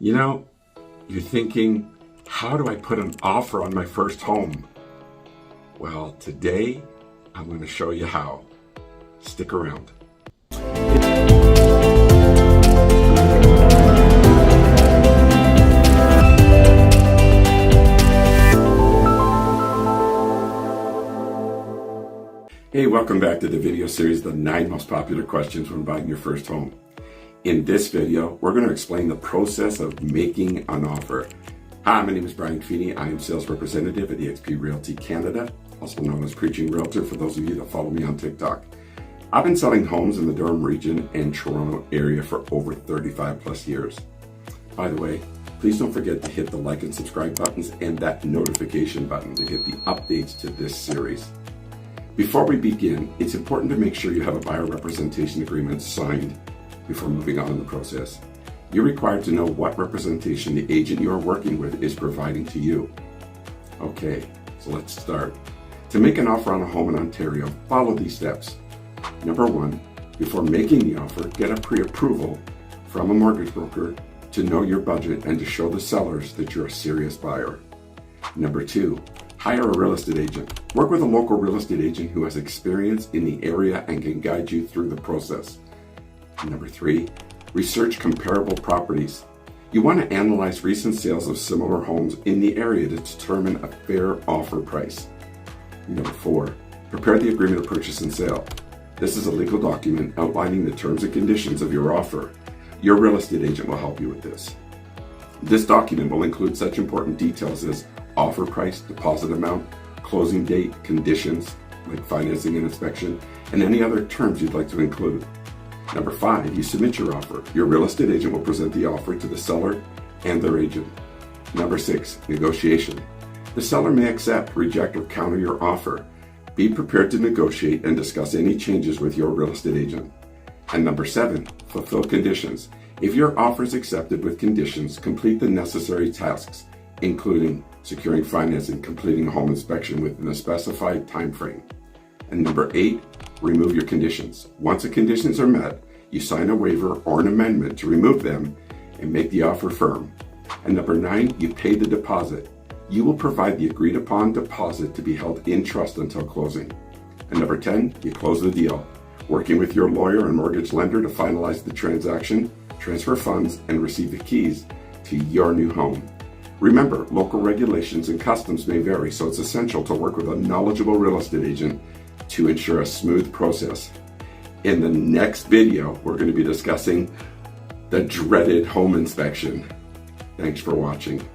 You know, you're thinking, how do I put an offer on my first home? Well, today I'm going to show you how. Stick around. Hey, welcome back to the video series, The 9 Most Popular Questions When Buying Your First Home. In this video, we're going to explain the process of making an offer. Hi, my name is Brian Feeney. I am sales representative at eXp Realty Canada, also known as Preaching Realtor for those of you that follow me on TikTok. I've been selling homes in the Durham region and Toronto area for over 35 plus years. By the way, please don't forget to hit the like and subscribe buttons and that notification button to get the updates to this series. Before we begin, it's important to make sure you have a buyer representation agreement signed before moving on in the process. You're required to know what representation the agent you are working with is providing to you. Okay, so let's start. To make an offer on a home in Ontario, follow these steps. Number 1, before making the offer, get a pre-approval from a mortgage broker to know your budget and to show the sellers that you're a serious buyer. Number 2, hire a real estate agent. Work with a local real estate agent who has experience in the area and can guide you through the process. Number 3, research comparable properties. You want to analyze recent sales of similar homes in the area to determine a fair offer price. Number 4, prepare the agreement of purchase and sale. This is a legal document outlining the terms and conditions of your offer. Your real estate agent will help you with this. This document will include such important details as offer price, deposit amount, closing date, conditions like financing and inspection, and any other terms you'd like to include. Number 5, you submit your offer. Your real estate agent will present the offer to the seller and their agent. Number 6, negotiation. The seller may accept, reject, or counter your offer. Be prepared to negotiate and discuss any changes with your real estate agent. And number 7, fulfill conditions. If your offer is accepted with conditions, complete the necessary tasks, including securing financing, completing a home inspection within a specified time frame. And number 8, remove your conditions. Once the conditions are met, you sign a waiver or an amendment to remove them and make the offer firm. And number 9, you pay the deposit. You will provide the agreed upon deposit to be held in trust until closing. And number 10, you close the deal, working with your lawyer and mortgage lender to finalize the transaction, transfer funds, and receive the keys to your new home. Remember, local regulations and customs may vary, so it's essential to work with a knowledgeable real estate agent to ensure a smooth process. In the next video, we're going to be discussing the dreaded home inspection. Thanks for watching.